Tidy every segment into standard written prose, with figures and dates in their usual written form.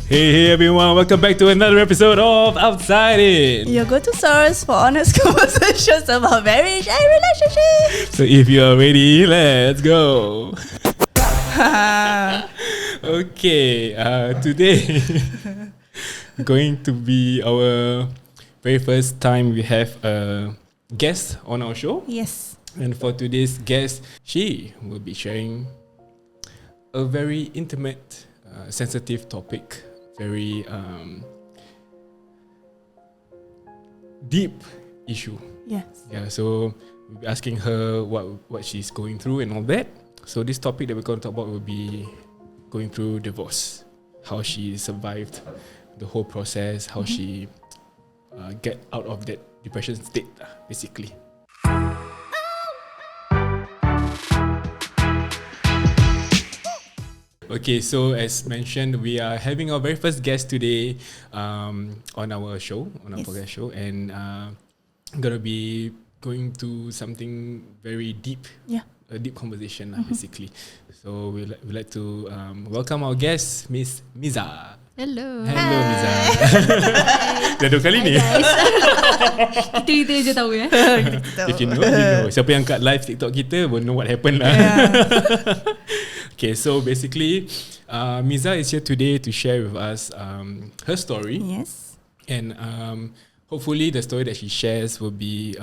Hey everyone, welcome back to another episode of Outside It. Your go-to source for honest conversations about marriage and relationships. So if you are ready, let's go. Okay, today going to be our very first time we have a guest on our show. Yes. And for today's guest, she will be sharing a very intimate, sensitive topic, very deep issue. Yes. Yeah, so we'll be asking her what she's going through and all that. So this topic that we're going to talk about will be going through divorce, how she survived the whole process, how she get out of that depression state, basically. Okay, so as mentioned, we are having our very first guest today on our show, on our podcast show, and I'm gonna be going to something very deep, a deep conversation, basically. So we'd like to welcome our guest, Miss Miza. Hello. Hello, Miza. Dah 2 kali ni. Kita je tahu ya. If you know, you know. Siapa yang kat live TikTok kita will know what happened lah. Okay, so basically, Miza is here today to share with us her story. Yes. And hopefully the story that she shares will be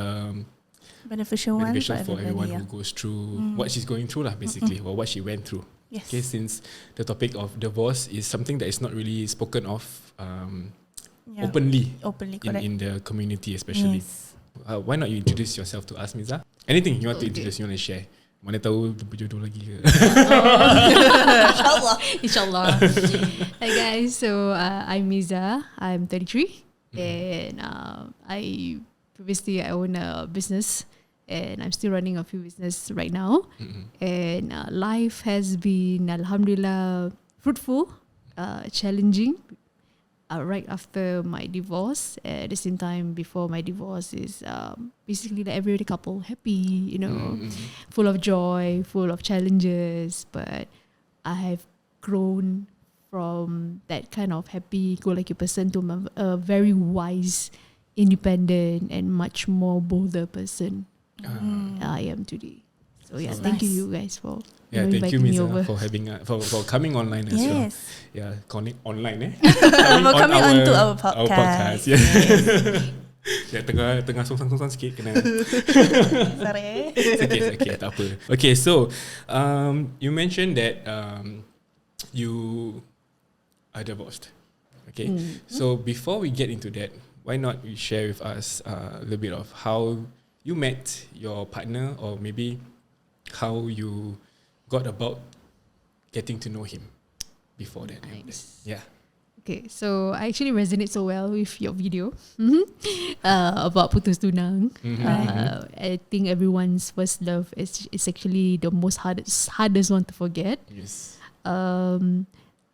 Beneficial for everyone who goes through what she's going through lah, basically, or what she went through. Yes. Okay, since the topic of divorce is something that is not really spoken of openly in the community, especially. Yes. Why not you introduce yourself to us, Miza? Anything you want to introduce, you want to share? Mana tahu berjodoh lagi ke? Inshallah. Hi guys, so I'm Miza. I'm 33 and I previously I own a business and I'm still running a few business right now. And life has been alhamdulillah fruitful, challenging. Right after my divorce, at the same time before my divorce is basically like every couple happy, you know, full of joy, full of challenges. But I have grown from that kind of happy-go-lucky person to a very wise, independent, and much more bolder person I am today. So yeah, thank you guys for thank you, Miza, for having for coming online as well. Yeah, calling online for coming on to our podcast. Our podcast, yeah. Ya, tengah sungsang sikit kena. Sorry. Okay, tak apa. Okay, so you mentioned that you are divorced. Okay, so before we get into that, why not you share with us a little bit of how you met your partner, or maybe how you got about getting to know him before that. Nice. Yeah. Okay, so I actually resonate so well with your video about putus tunang. I think everyone's first love is actually the most hardest one to forget. Yes.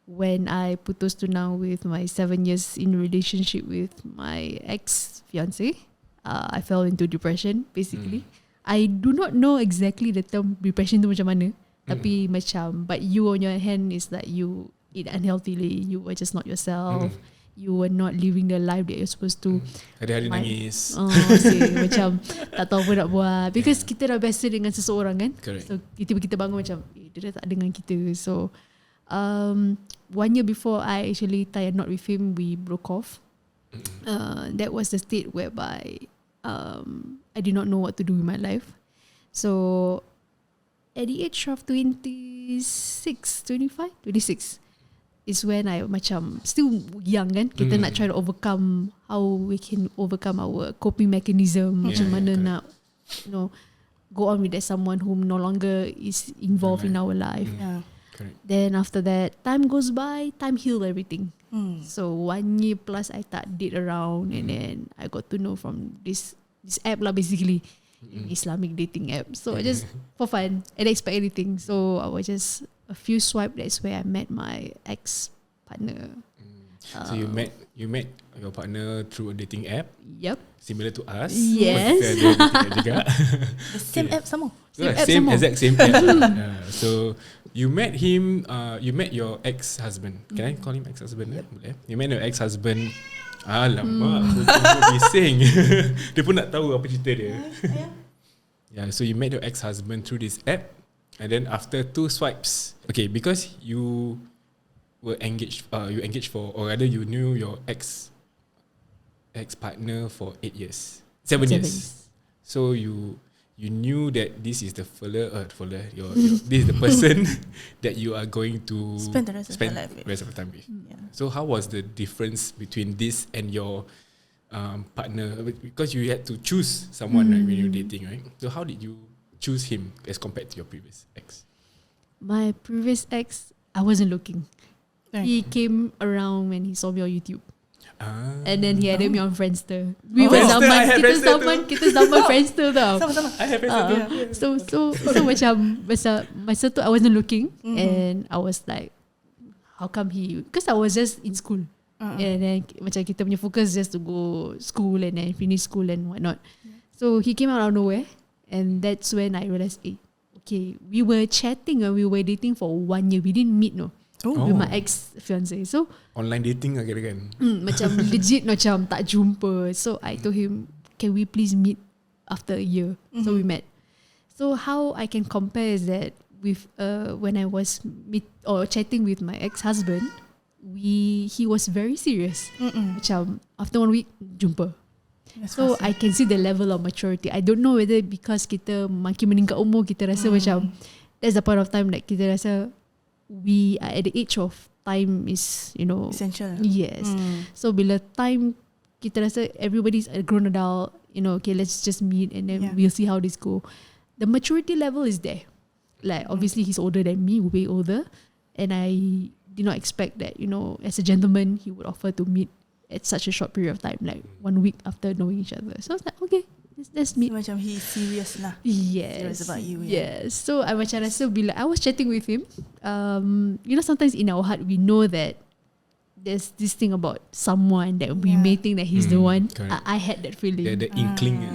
When I putus tunang with my 7 years in relationship with my ex-fiance, I fell into depression basically. I do not know exactly the term depression tu macam mana, tapi macam, but you on your hand is like you eat unhealthily, you were just not yourself, you were not living the life that you're supposed to. Hari-hari nangis. Macam tak tahu apa nak buat because kita dah biasa dengan seseorang kan. Correct. So tiba-tiba kita bangun macam dia dah tak dengan kita. So 1 year before I actually tie a knot with him, we broke off. That was the state whereby I did not know what to do with my life. So at the age of 26 is when I macam still young kan, kita nak try to overcome, how we can overcome our coping mechanism, macam mana nak, you know, go on with that someone whom no longer is involved in our life. Then after that, time goes by, time heal everything. So 1 year plus I date around, and then I got to know from this app lah, basically Islamic dating app. So I just for fun, I didn't expect anything. So I was just a few swipe. That's where I met my ex partner. So you met your partner through a dating app. Yep. Similar to us. Yes. Juga. The same app sama. Same exact app. So you met him. You met your ex-husband. Can I call him ex-husband? Yep. You met your ex-husband. Alamak, bising. Dia pun nak tahu apa cerita dia. Yeah, so you met your ex-husband through this app, and then after 2 swipes, okay, because you were engaged, you engaged for, or rather, you knew your ex-partner for 8 years, 7 years. So you knew that this is the this is the person that you are going to Spend the rest of your life with. rest of the time with. Yeah. So how was the difference between this and your partner? Because you had to choose someone right, when you're dating, right? So how did you choose him as compared to your previous ex? My previous ex, I wasn't looking. Right. He came around when he saw me on YouTube. And then he added me on Friendster. We were Friendster, I zaman have kita zaman Friendster tau. Sama-sama. I have So macam masa tu I wasn't looking, and I was like, how come he? Because I was just in school, and then macam kita punya focus just to go school and then finish school and whatnot. So he came out of nowhere, and that's when I realized, okay, we were chatting and we were dating for 1 year. We didn't meet, no. With my ex-fiancé. So online dating lah kira kan. macam legit macam tak jumpa. So I told him, can we please meet after a year? So we met. So how I can compare is that with when I was chatting with my ex-husband, he was very serious. Macam after 1 week jumpa. So I can see the level of maturity. I don't know whether because kita makin meningkat umur, kita rasa macam that's the point of time that kita rasa we are at the age of time is, you know, essential. Yes. So bila time kita rasa everybody's a grown adult, you know, okay, let's just meet and then we'll see how this go. The maturity level is there. Like obviously he's older than me, way older, and I did not expect that, you know, as a gentleman he would offer to meet at such a short period of time, like 1 week after knowing each other. So I was like, okay, let's meet. So macam he's serious lah. Yes. Serious about you. Yes. So I macam rasa bila I was chatting with him, you know, sometimes in our heart we know that there's this thing about someone that we may think that he's the one. I had that feeling. The inkling.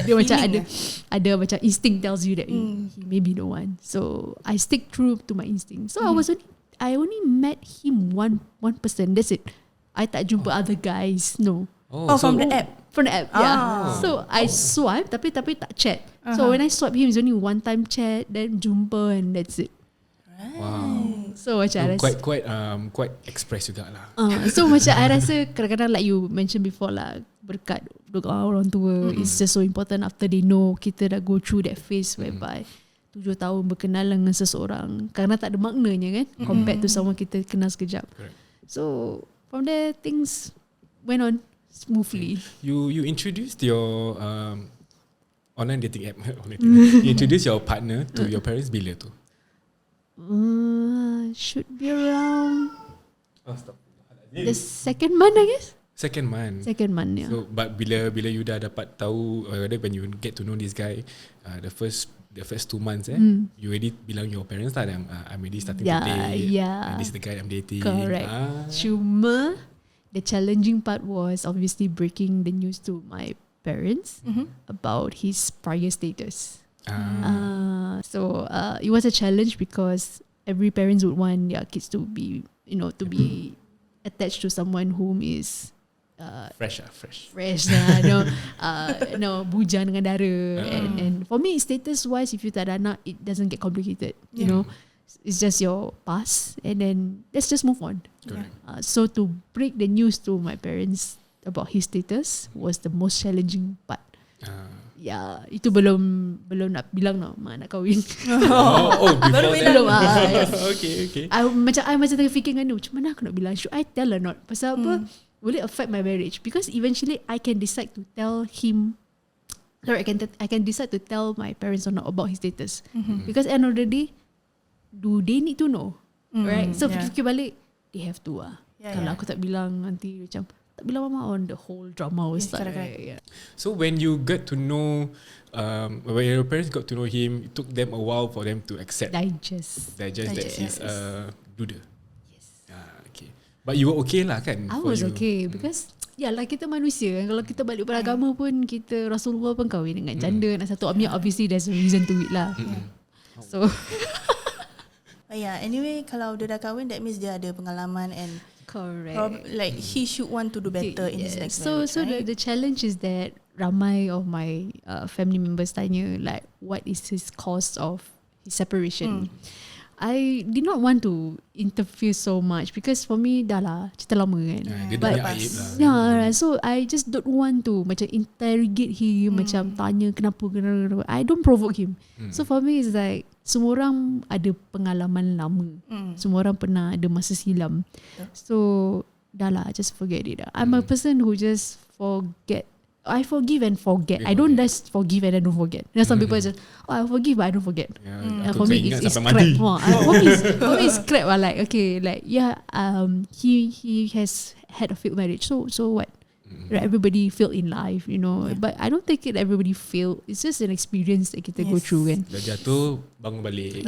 Dia macam ada macam instinct tells you that he may be the one. So I stick true to my instinct. So I only met him one person. That's it. I tak jumpa other guys. No. From the app. From the app, yeah. So I swipe tapi tak chat. So when I swipe him, it's only one time chat, then jumpa and that's it. Wow. So macam quite express juga lah. So macam I rasa kadang-kadang like you mentioned before lah, berkat doa orang tua, it's just so important after they know kita dah go through that phase whereby 7 tahun berkenalan dengan seseorang kerana tak ada maknanya kan, compared to someone kita kenal sekejap. Correct. So from there things went on smoothly. You introduced your online dating app. You introduced your partner to your parents bila tu? Should be around the second month, I guess. Second month, yeah. So but bila you dah dapat tahu, or rather when you get to know this guy, the first 2 months, you already bilang your parents lah, I'm already starting to date. And this is the guy I'm dating. Correct. Cuma the challenging part was obviously breaking the news to my parents about his prior status. So it was a challenge because every parents would want their kids to be, you know, to be attached to someone whom is fresh. No, bujang dengan dara. And for me, status wise, if you tak ada anak, it doesn't get complicated. You know, it's just your past, and then let's just move on. So to break the news to my parents about his status was the most challenging part. Ya, itu belum nak bilang mak nak kahwin. Baru bilang. Okay. I macam tengah fikir dengan dia, macam mana aku nak bilang? Should I tell or not? Pasal apa? Will it affect my marriage? Because eventually I can decide to tell him. Sorry, I can decide to tell my parents or not about his status. Because at the end of the day, do they need to know? Right? So fikir balik, they have to. Kalau aku tak bilang, nanti macam tak bilang mama, on the whole drama will start. So when you get to know, when your parents got to know him, it took them a while for them to accept, digest that he's a duda. Yes. Okay. But you were okay lah kan? I was okay because lah kita manusia kan. Kalau kita balik beragama pun, kita Rasulullah pun kahwin dengan janda anak satu. Obviously there's a reason to it lah. So Yeah, anyway kalau dia dah kahwin, that means dia ada pengalaman and Correct. like he should want to do better in his next So marriage, so right? the challenge is that ramai of my family members tanya like what is his cause of his separation. I did not want to interfere so much because for me dah lah cerita lama kan. Dia But banyak aib lah. yeah, so I just don't want to macam interrogate him, macam tanya kenapa. I don't provoke him. So for me it's like semua orang ada pengalaman lama. Semua orang pernah ada masa silam. So dah lah, just forget it. I'm a person who just forget. I forgive and forget. I don't just forgive and I don't forget. You know, some people just, I forgive but I don't forget. For me, it's crap. For me, it's crap. Like, okay, like, yeah, he has had a failed marriage. So what? Right, everybody failed in life, you know. But I don't think everybody failed. It's just an experience that kita go through kan. Dah jatuh, bangun balik.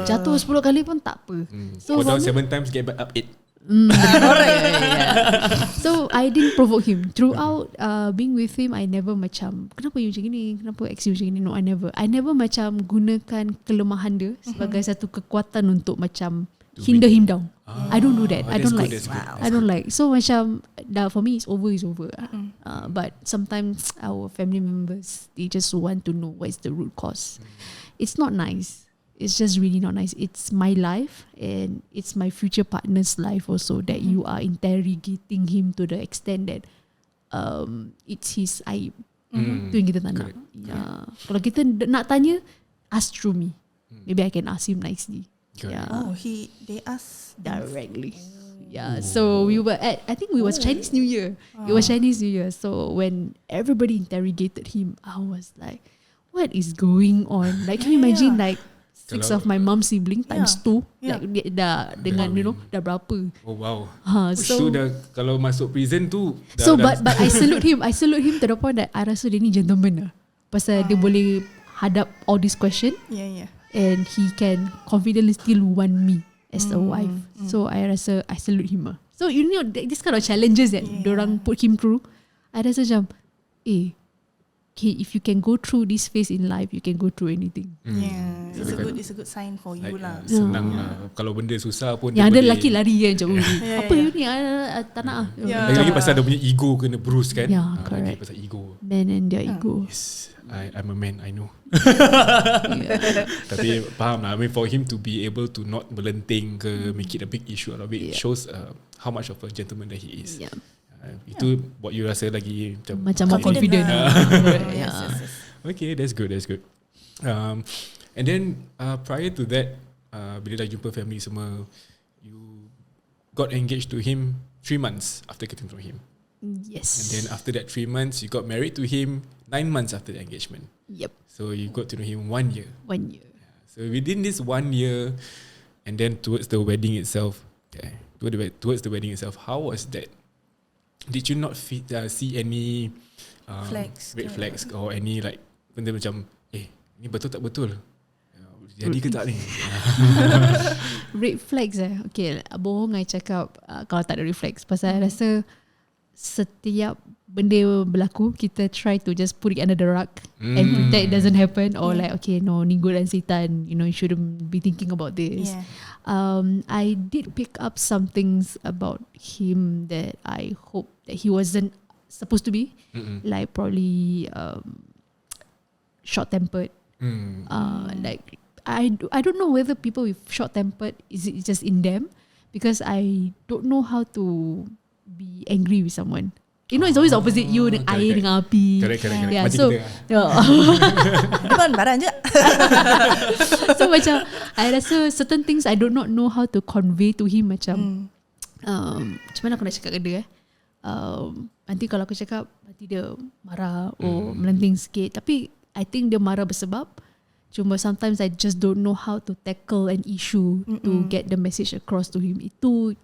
Jatuh 10 kali pun tak apa. So fall down 7 times, get back up 8. So I didn't provoke him throughout being with him. I never macam kenapa you macam gini, kenapa ex you macam gini. No, I never macam gunakan kelemahan dia sebagai satu kekuatan untuk macam hinder him down. I don't do that. I don't like. I don't like. So macam for me it's over. But sometimes our family members, they just want to know what is the root cause. It's not nice. It's just really not nice. It's my life and it's my future partner's life also that you are interrogating him to the extent that it's his aib. Itu yang kita tak nak. Kalau kita nak tanya, ask through me. Maybe I can ask him nicely. They asked directly. Yeah, so we were I think it was Chinese New Year. It was Chinese New Year. So when everybody interrogated him, I was like, what is going on? Like, can you imagine like 6 of my mom's sibling times 2 like dah dengan you know dah berapa. Oh wow. So dah kalau masuk prison tu so but I salute him to the point that I rasa dia ni gentleman lah. Pasal dia boleh hadap all this question. And he can confidently still want me as a wife. So I rasa I salute him lah. So you know this kind of challenges that dorang put him through, I rasa macam okay, if you can go through this phase in life, you can go through anything. It's a good sign for you lah. Senang lah. Kalau benda susah pun yang ada lelaki lari kan macam apa you ni tak nak. Lagi-lagi pasal dia punya ego kena bruise kan. Correct. Pasal ego. Men and their ego. Yes, I'm a man, I know. Tapi faham lah. I mean, for him to be able to not melenting ke, make it a big issue out of it, shows how much of a gentleman that he is. Itu buat you rasa lagi macam more confident. Okay, that's good. And then prior to that, bila dah jumpa family semua, you got engaged to him 3 months after getting to know him. Yes. And then after that 3 months, you got married to him 9 months after the engagement. Yep. So you got to know him 1 year. 1 year. So within this 1 year, and then towards the wedding itself, towards the wedding itself, how was that? Did you not see any red flags or any like benda macam ni betul tak betul? Jadi ke tak ni? Red flags okay, bohong I cakap kalau tak ada red flags. Pasal I rasa setiap benda berlaku, kita try to just put it under the rug and pretend it doesn't happen, or like okay, no, ni godaan setan, you know, you shouldn't be thinking about this. I did pick up some things about him that I hope that he wasn't supposed to be. Like probably short-tempered. Like I don't know whether people with short-tempered is it just in them, because I don't know how to be angry with someone. You know, it's always opposite you dengan air dengan api. Correct. Yeah, Macam so kita. Bukan barang je. So macam I rasa certain things I do not know how to convey to him. Macam macam mana aku nak cakap ke dia nanti kalau aku cakap nanti dia marah melenting sikit. Tapi I think dia marah bersebab cuma sometimes I just don't know how to tackle an issue to get the message across to him. Itu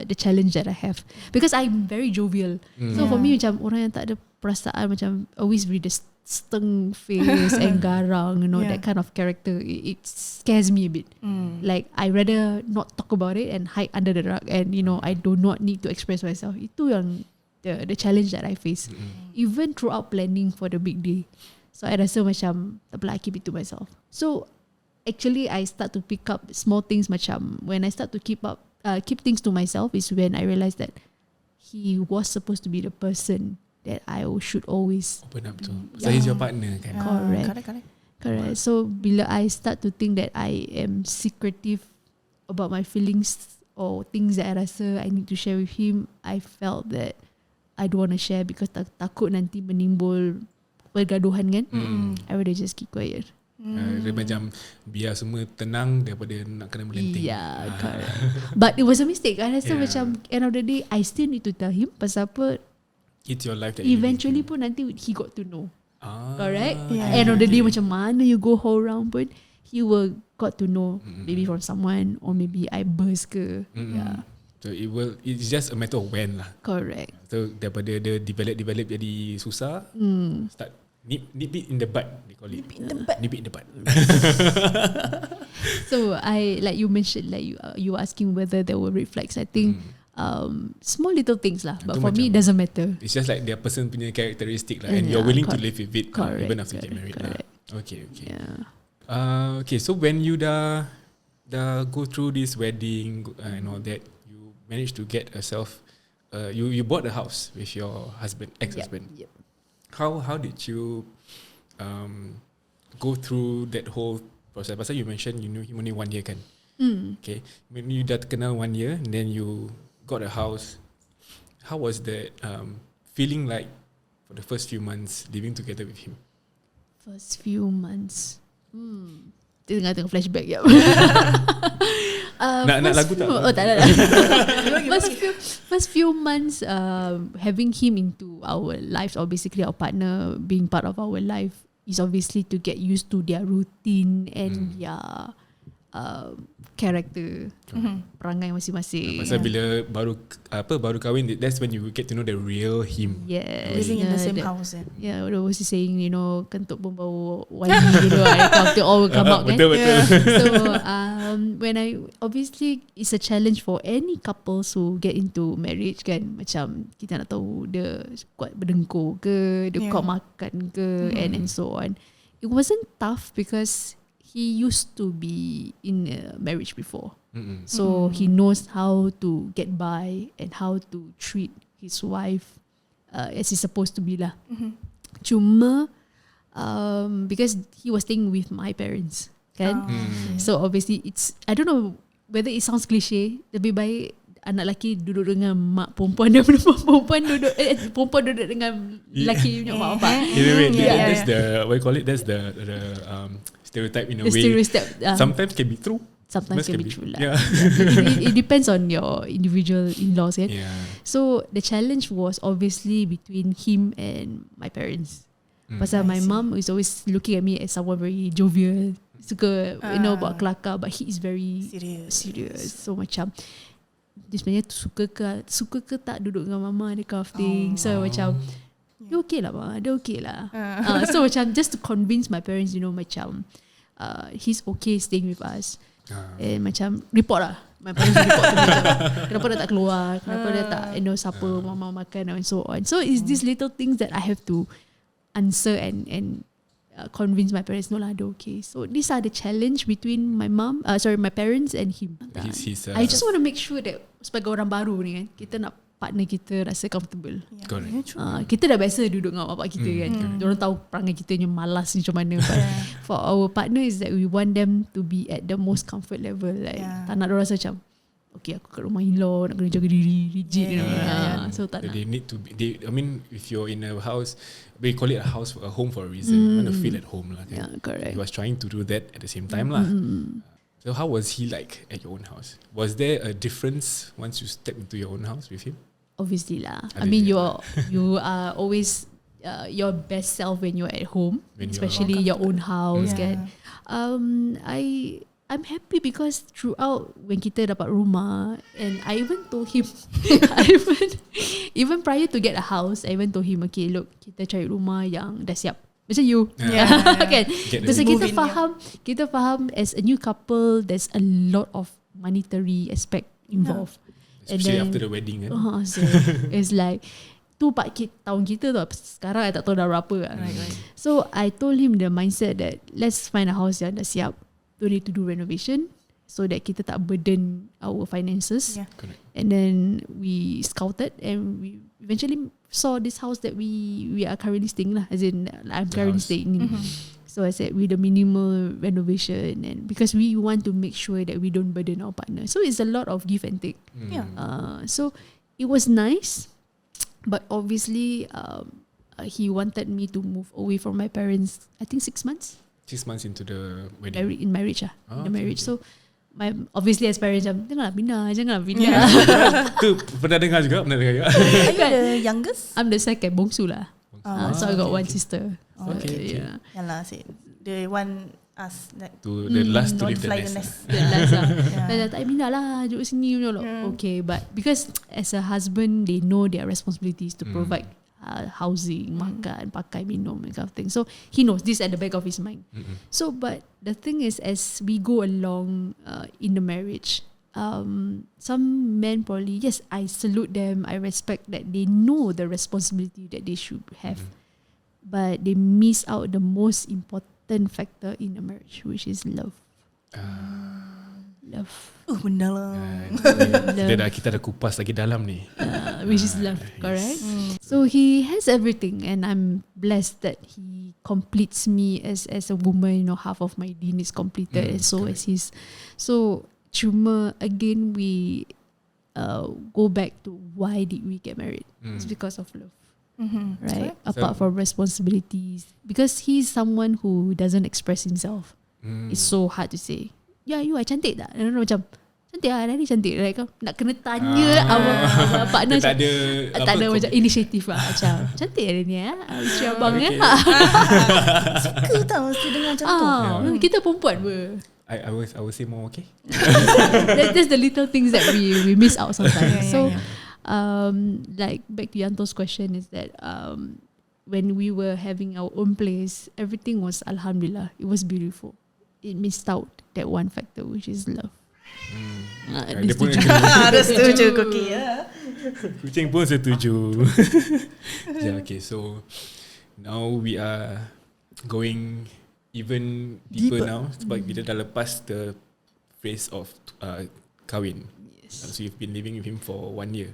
the challenge that I have, because I'm very jovial. So for me macam orang yang tak ada perasaan, macam always with the stern face and garang, you know, that kind of character, it scares me a bit. Like I rather not talk about it and hide under the rug, and you know, I do not need to express myself. Itu yang the challenge that I face, even throughout planning for the big day. So I rasa macam tak apalah, I keep it to myself. So actually I start to pick up small things macam when I start to keep things to myself is when I realized that he was supposed to be the person that I should always open up to. So he's your partner kan? Correct. So bila I start to think that I am secretive about my feelings or things that I rasa I need to share with him, I felt that I don't want to share because takut nanti menimbul pergaduhan kan. I rather just keep quiet. Dia macam biar semua tenang daripada nak kena melenting. Yeah, correct. But it was a mistake. I rasa macam end of the day I still need to tell him pasal apa. It's your life that eventually pun nanti he got to know. Correct? End of the day macam mana you go whole round pun he will got to know maybe from someone or maybe I burst ke. Yeah. So it's just a matter of when lah. Correct. So daripada dia develop jadi susah, start nip it in the bud, they call it. Nip it in the bud. So I like you mentioned like you were asking whether there were red flags. I think small little things lah, but for me it doesn't matter. It's just like their person punya characteristic lah, and you're willing to live with it even after you get married lah. Okay. Yeah. Okay, so when you dah go through this wedding and all that, you managed to get yourself you bought a house with your ex-husband. Yep. How did you go through that whole process? Pasal you mentioned you knew him only 1 year kan? Okay, when you dah kenal 1 year and then you got a house, how was that feeling like for the first few months living together with him? First few months. Tengah flashback ya. Nak lagu tak? Oh tak ada. First few months having him into our lives, or basically our partner being part of our life, is obviously to get used to their routine and their character, perangai masing-masing. Pasal bila baru kahwin, that's when you get to know the real him. Yes. Living in the same house. Yeah, what was he saying? You know, kentut pun bau wangi. After all will come out. Betul. So when obviously it's a challenge for any couples who get into marriage kan. Macam kita nak tahu dia kuat berdengkur ke, dia kuat makan ke, and so on. It wasn't tough because he used to be in a marriage before. So he knows how to get by and how to treat his wife as he's supposed to be lah. Cuma because he was staying with my parents kan. So obviously I don't know whether it sounds cliche, lebih baik anak lelaki duduk dengan mak perempuan daripada perempuan duduk dengan lelaki punya mak bapak. That's the what you call it, that's the stereotype in a way. Stereotype, sometimes can be true. Sometimes can be true lah. Yeah. It depends on your individual in-laws kan. Yeah. So the challenge was obviously between him and my parents. Pasal my mom is always looking at me as someone very jovial, suka buat kelakar, but he is very serious. So macam dia sebenarnya suka ke tak duduk dengan mama, that kind of thing. So macam dia okay lah ma, dia okay lah. So macam just to convince my parents, macam he's okay staying with us. And macam report lah, my parents report to me macam, kenapa dia tak keluar, kenapa dia tak siapa mama makan and so on. So it's these little things that I have to answer and convince my parents, no lah, they're okay. So these are the challenge between my parents and him. I just want to make sure that sebagai orang baru ni kan, kita nak partner kita rasa comfortable. Correct. Kita dah biasa duduk dengan bapak kita kan. Diorang tahu perangai kita yang malas ni macam mana. But for our partner is that we want them to be at the most comfort level. Like tak nak diorang rasa macam okay, aku kat rumah in-law nak kena jaga diri rigid. So tak nak. They need to be, I mean, if you're in a house, we call it a home for a reason. You want to feel at home lah. Yeah, correct. He was trying to do that at the same time lah. So how was he like at your own house? Was there a difference once you stepped into your own house with him? Obviously lah. I mean, you are always your best self when you're at home, especially your own house kan. I'm happy because throughout when kita dapat rumah, and I even told him, even prior to get a house, I even told him, okay, look, kita cari rumah yang dah siap. Macam you kan. Because kita faham as a new couple, there's a lot of monetary aspect involved. Especially after the wedding kan. So it's like tu tahun kita tu, sekarang I tak tahu dah berapa kan. So I told him the mindset that let's find a house yang dah siap. don't need to do renovation, so that kita tak burden our finances. Yeah. Correct. And then we scouted and we eventually saw this house that we are currently staying lah, as in I'm The currently house. staying in. So I said with a minimal renovation, and because we want to make sure that we don't burden our partner. So it's a lot of give and take. Yeah. So it was nice, but obviously he wanted me to move away from my parents, I think 6 months 6 months into the wedding. in marriage lah. Ah, In the okay, marriage. okay. So my obviously as parents macam janganlah pindah. Tu pernah dengar juga. Are you the youngest? I'm the second bongsu lah. So I got one sister. Okay. Yeah. Yalah, said the one us that To the last to don't leave the fly the nest. nest. The last lah. Yeah. Dah tak pindah lah, duduk sini. Okay, but because as a husband, they know their responsibilities to provide housing, makan, pakai, minum, that kind of thing. So he knows this at the back of his mind. So, but the thing is, as we go along in the marriage, some men probably, yes, I salute them. I respect that they know the responsibility that they should have, but they miss out the most important factor in a marriage, which is love. Love. Benda lah. Kita dah kupas lagi dalam ni. Which is love, correct? So he has everything, and I'm blessed that he completes me as a woman. Half of my deen is completed, and so as his. So cuma again we go back to why did we get married? It's because of love, right? Apart from responsibilities, because he's someone who doesn't express himself. It's so hard to say. Yeah, you are cantik tak? Macam cantik lah, Nani cantik. Like, nak kena tanya our partner. Tak ada tak ada macam inisiatif lah. Macam cantik lah ni isteri abang okay. Suka tau mesti dengar macam tu. Kita perempuan ber. I will say more, okay? That's the little things that we miss out sometimes. So Yeah. like back to Yanto's question is that when we were having our own place, everything was alhamdulillah. It was beautiful. It missed out that one factor, which is love. Dia pun Ada setuju Cookie ya. Kucing pun setuju. Yeah, okay, so now we are going even deeper now sebab kita dah lepas the phase of kahwin. So you've been living with him for 1 year.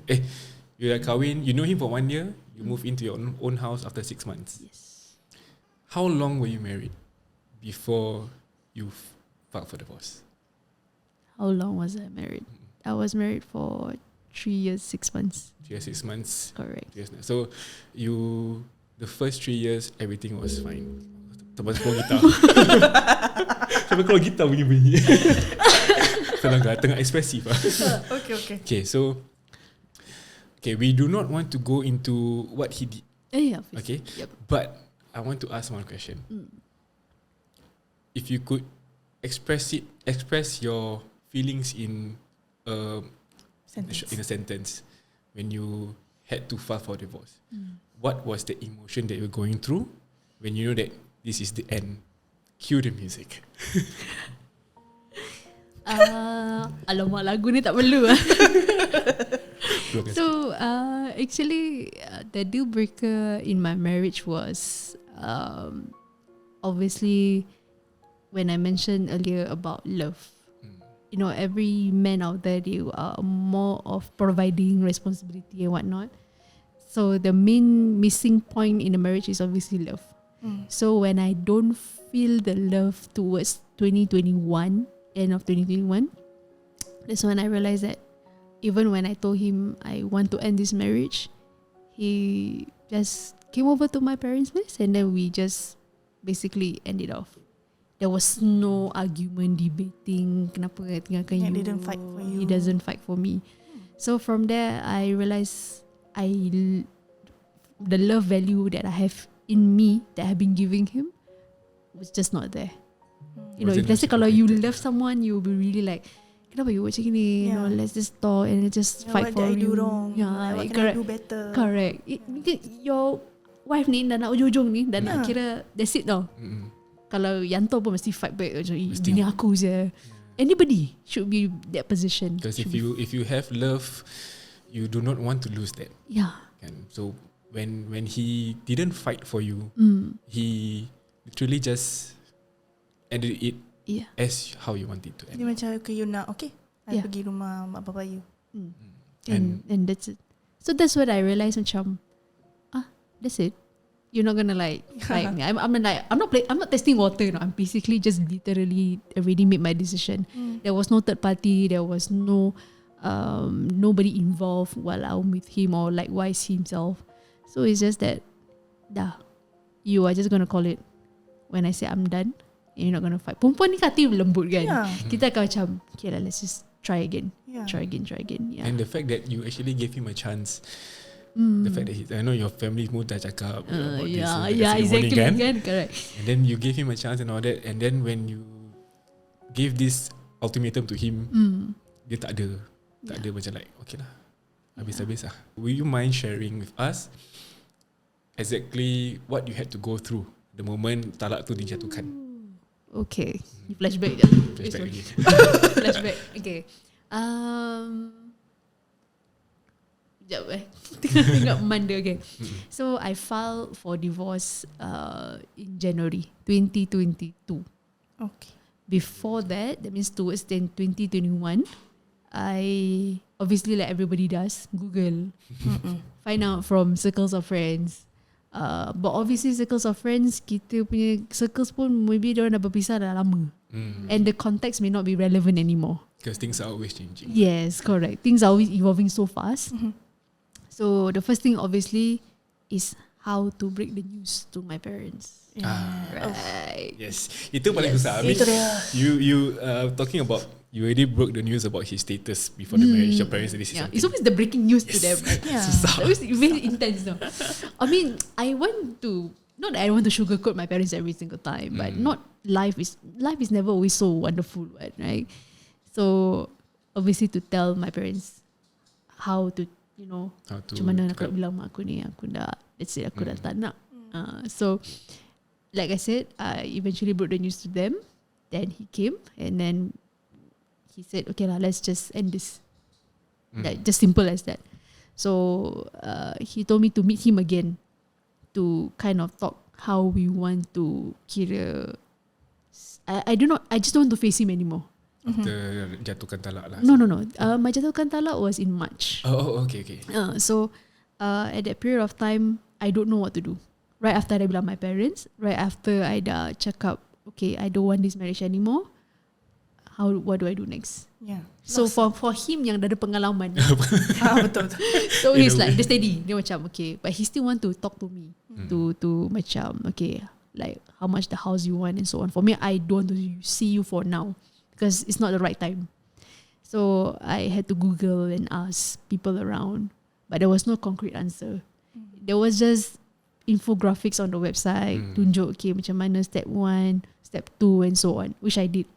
You dah kahwin, you know him for 1 year, you move into your own house after 6 months. Yes. How long were you married before you filed for divorce? How long was I married? I was married for 3 years, 6 months. 3 years, 6 months. Correct. Yes. So the first 3 years everything was fine. Sampai keluar gitar. Sampai keluar gitar bunyi-bunyi. Selanggar tengah ekspresif. Okay. Okay, so we do not want to go into what he did. Yeah. Okay. Yep. But I want to ask one question. If you could express your feelings in a sentence when you had to file for divorce. What was the emotion that you were going through when you know that this is the end? Cue the music. Alamak, lagu ni tak perlu. So actually the deal breaker in my marriage was obviously when I mentioned earlier about love. You know, every man out there, they are more of providing responsibility and whatnot. So the main missing point in a marriage is obviously love. So when I don't feel the love towards 2021, end of 2021, that's when I realized that even when I told him I want to end this marriage, he just came over to my parents' place and then we just basically ended off. There was no argument, debating, kenapa tinggalkan you. He didn't fight for you. He doesn't fight for me. So from there, I realized the love value that I have in me, that I've been giving him, was just not there. You know, if let's say kalau you love someone, you'll be really like, kenapa you macam gini? You know, let's just talk and just fight for you. What did I do wrong? Yeah, What can correct. I do better? Correct. Your wife ni dah nak ujung ni, dah nak kira that's it tau. Kalau Yanto pun mesti fight back macam ini aku je. Anybody should be that position. Because if you have love, you do not want to lose that. Yeah. So when he didn't fight for you, he literally just ended it Yeah. as how you want it to Dia end. macam okay, you nak okay, I Yeah. pergi rumah mak bapak you. And that's it. So that's what I realized macam, that's it. You're not gonna like me. I'm not testing water. No, I'm basically just literally already made my decision. There was no third party. There was no nobody involved while I'm with him or likewise himself. So it's just that, you are just gonna call it when I say I'm done. And you're not gonna fight. Perempuan ni hati lembut kan. Yeah. Kita akan macam, okay lah, let's just try again. Yeah. Try again. Yeah. And the fact that you actually gave him a chance, the fact that I know your family semua dah cakap about this Exactly morning, kan? Correct. and then you gave him a chance and all that, and then when you gave this ultimatum to him, dia tak ada macam like okay lah, habis-habis lah. Will you mind sharing with us exactly what you had to go through the moment talak tu dijatuhkan? Okay, flashback je. Flashback lagi. Flashback. Okay. Sekejap tengok Monday. Okay. So I filed for divorce in January 2022. Okay. Before that means towards 2021, I obviously like everybody does, Google, find out from circles of friends. But obviously circles of friends, kita punya circles pun maybe diorang dah berpisah dah lama. And the context may not be relevant anymore. Because things are always changing. Yes, correct. Things are always evolving so fast. So the first thing obviously is how to break the news to my parents. Right. Yes, itu paling susah. I mean, Itu dia. you talking about, you already broke the news about his status before the marriage. Your parents already said Yeah, it's something. always the breaking news to them. Right? Yeah. Susah. It was very intense though. I mean, I want to, not that I want to sugarcoat my parents every single time, but not life is never always so wonderful, right? So obviously to tell my parents how to, How to macam mana aku nak bilang mak aku ni, aku dah, let's say aku dah tak nak. So like I said, I eventually broke the news to them. Then he came and then he said, okay lah, let's just end this. Like, just simple as that. So he told me to meet him again to kind of talk how we want to kira. I just don't want to face him anymore. After jatuhkan talak lah. No. My jatuhkan talak was in March. Oh, okay. So at that period of time, I don't know what to do. Right after I bilang my parents, right after I dah cakap, okay, I don't want this marriage anymore. What do I do next? Yeah. So for him yang dah ada pengalaman, Betul. so he's like, dia steady, dia macam okay, but he still want to talk to me, to macam okay, like how much the house you want and so on. For me, I don't want to see you for now because it's not the right time. So I had to Google and ask people around, but there was no concrete answer. There was just infographics on the website, tunjuk okay macam mana step 1, step 2 and so on, which I did.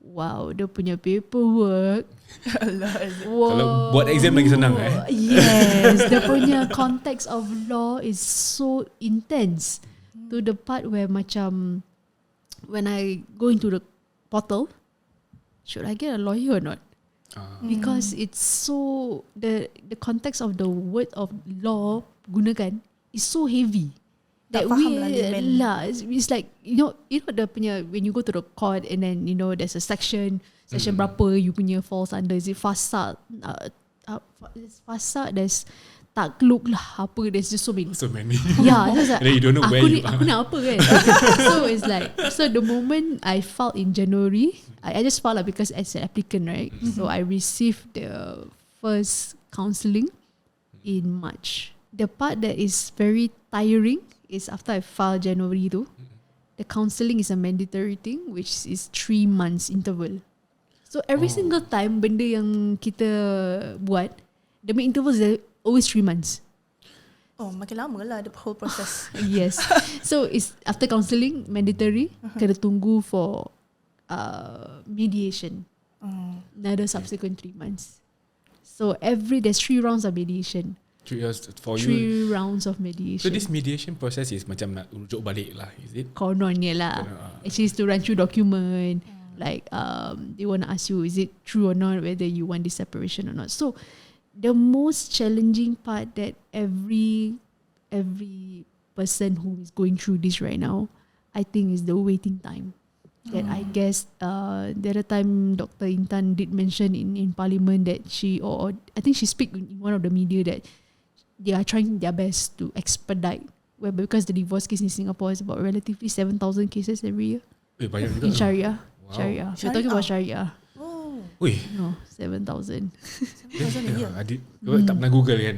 Wow, dia punya paperwork. Kalau buat exam lagi senang Yes, dia punya context of law is so intense to the part where macam when I go into the portal, should I get a lawyer or not? Because it's so the context of the word of law gunakan is so heavy. Tak faham lah layman. It's like the punya when you go to the court and then there's a section berapa you punya falls under, is it fasad, fasad, there's takluk lah apa, there's just so many. Yeah, so like, then you don't know where you are. Aku nak apa kan. So it's like, so the moment I filed in January, I just filed lah because as an applicant, right? So I received the first counselling in March. The part that is very tiring is after I filed January tu, the counselling is a mandatory thing, which is 3 months interval. So every single time benda yang kita buat, the main interval is always 3 months. Oh, makin lama lah the whole process. Yes. So it's after counselling mandatory, kena tunggu for mediation. Another subsequent 3 months. So there's 3 rounds of mediation. 3 years for 3 you. rounds of mediation. So this mediation process is macam nak rujuk balik lah, is it? Kononnya lah. Actually it's to run through document. Like they want to ask you, is it true or not, whether you want this separation or not. So the most challenging part that every person who is going through this right now, I think, is the waiting time. that I guess the other time Dr. Intan did mention in Parliament that or I think she speak in one of the media that they are trying their best to expedite because the divorce case in Singapore is about relatively 7,000 cases every year banyak juga. in Sharia. Wow. Sharia. We're talking about Sharia. Oh, Wih, No, 7,000. 7,000 a year. tak pernah Google kan.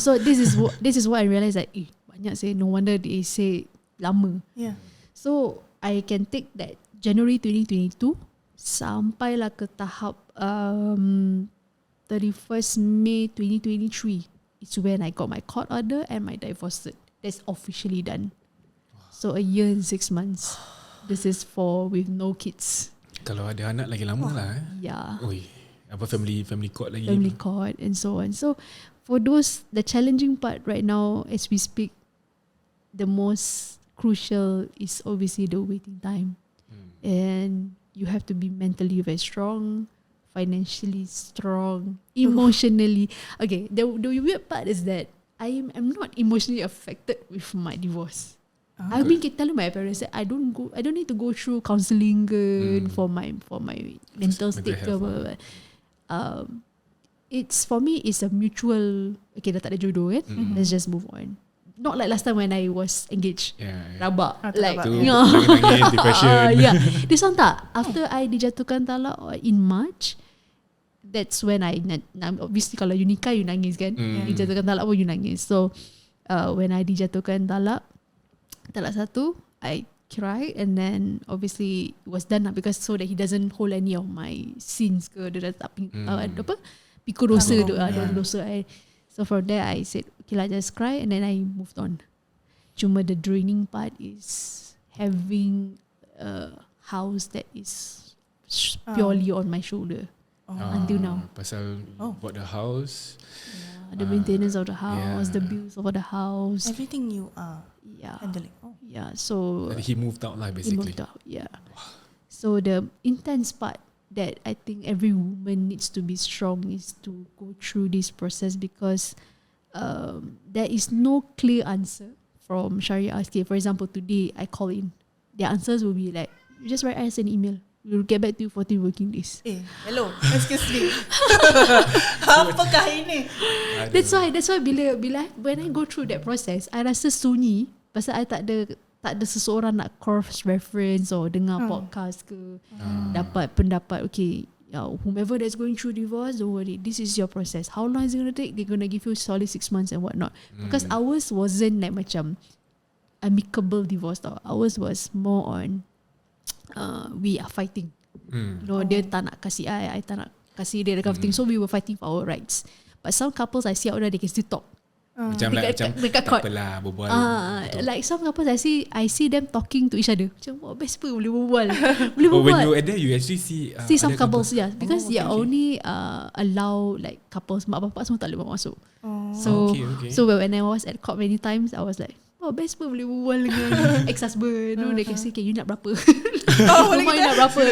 So this is what I realised that banyak say, no wonder they say lama. Yeah. So I can take that January 2022 sampailah ke tahap 31st May 2023 is when I got my court order and my divorce cert. That's officially done. So a year and 6 months. This is for with no kids. Kalau ada anak lagi lama lah. Yeah. Oi, apa family court lagi. Family court and so on. So for those, the challenging part right now as we speak, the most crucial is obviously the waiting time. And you have to be mentally very strong, financially strong, emotionally. Okay, the weird part is that I'm not emotionally affected with my divorce. I've been telling my parents that I don't need to go through counselling for my mental state. It's for me, it's a mutual. Okay, dah tak ada jodoh kan. Let's just move on. Not like last time when I was engaged. Rabak. Like nangis, depression. Yeah. This one tak. After I dijatuhkan talak in March, that's when obviously kalau you nikah you nangis kan. Dijatuhkan talak pun you nangis. So when I dijatuhkan talak satu, I cried and then obviously it was done because so that he doesn't hold any of my sins ke, dia dah tak pikul dosa dosa I. So from there I said okay lah, just cry and then I moved on. Cuma the draining part is having a house that is purely on my shoulder until now. Pasal bought the house, the maintenance of the house, the bills of the house, Everything you are handling. Yeah, so he moved out lah basically. So the intense part that I think every woman needs to be strong is to go through this process because there is no clear answer from Sharia. Okay, for example, today I call in, the answers will be like, you just write us an email. We will get back to you 14 working days. Hello, excuse me. Apakah ini? That's why bila when I go through that process, I rasa sunyi pasal I tak ada seseorang nak cross reference or dengar podcast ke, dapat pendapat. Okay, whomever that's going through divorce, don't worry, this is your process. How long is it going to take? They're going to give you solid 6 months and whatnot. Because ours wasn't like macam amicable divorce tau. Ours was more on we are fighting. Dia tak nak kasih I tak nak kasih dia, that kind of thing. So we were fighting for our rights. But some couples I see out there, they can still talk. Macam dekat tak apalah berbual. Like some couples I see them talking to each other. Macam what best pun boleh berbual. Boleh berbual. When you are there, you actually see some couples, because they are only allow like couples, mak bapak semua tak boleh masuk. So when I was at court many times, I was like, oh best pun boleh berbual dengan ex-husband. They can say, okay, you nak berapa? Rumah you nak berapa?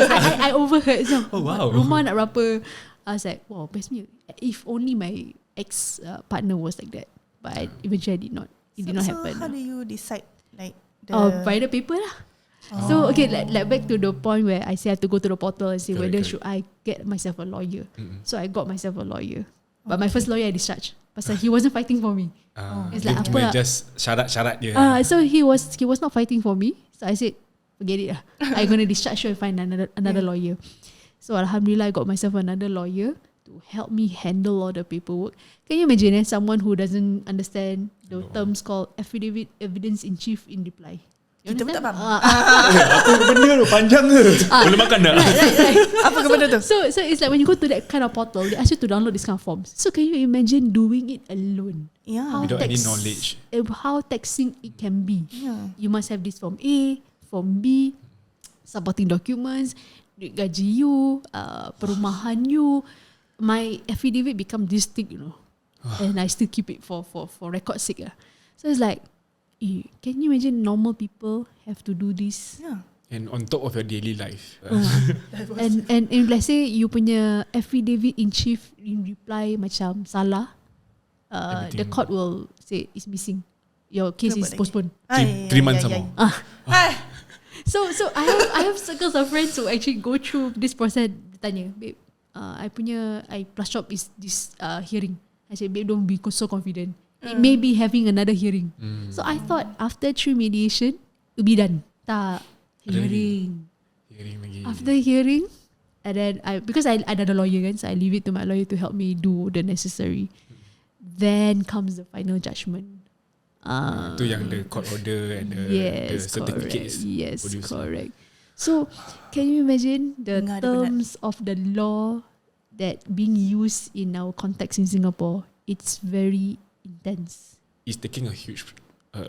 I overheard. So, rumah nak berapa? I was like, wow, best me. If only my ex-partner was like that. But eventually I did not. It did not happen. So how do you decide like by the paper lah. So okay, like back to the point where I say I have to go to the portal and say whether should I get myself a lawyer. So I got myself a lawyer. But my first lawyer I discharged. Pasal he wasn't fighting for me. It's like apa? Just syarat-syarat je. So he was not fighting for me. So I said, forget it lah. I'm gonna discharge you and find another lawyer. So alhamdulillah I got myself another lawyer to help me handle all the paperwork. Can you imagine someone who doesn't understand the terms called affidavit evidence in chief in reply? Kita pun tak faham. Apa benda tu panjang ke? Boleh makan tak? Apa ke benda tu? So it's like when you go to that kind of portal, they ask you to download this kind of forms. So can you imagine doing it alone? Without any knowledge. How taxing it can be. You must have this form A, form B, supporting documents, duit gaji you, perumahan you. My affidavit become this thick, and I still keep it for record sake. So it's like, can you imagine normal people have to do this? And on top of your daily life. And if let's say you punya affidavit in chief in reply macam salah, the court will say it's missing. Your case is postponed. 3 months some more. So I have circles of friends who actually go through this process. Tanya, babe, I plus chop is this hearing. I said, babe, don't be so confident. It may be having another hearing. So I thought after 3 mediation, it'll be done. Tak, hearing. Hearing lagi. After hearing, and then because I ada lawyer kan, so I leave it to my lawyer to help me do the necessary. Then comes the final judgment. Itu yang the court order and the certificates. Yes, produced. correct. So, can you imagine the Dengar dia terms of the law that being used in our context in Singapore? It's very intense. It's taking a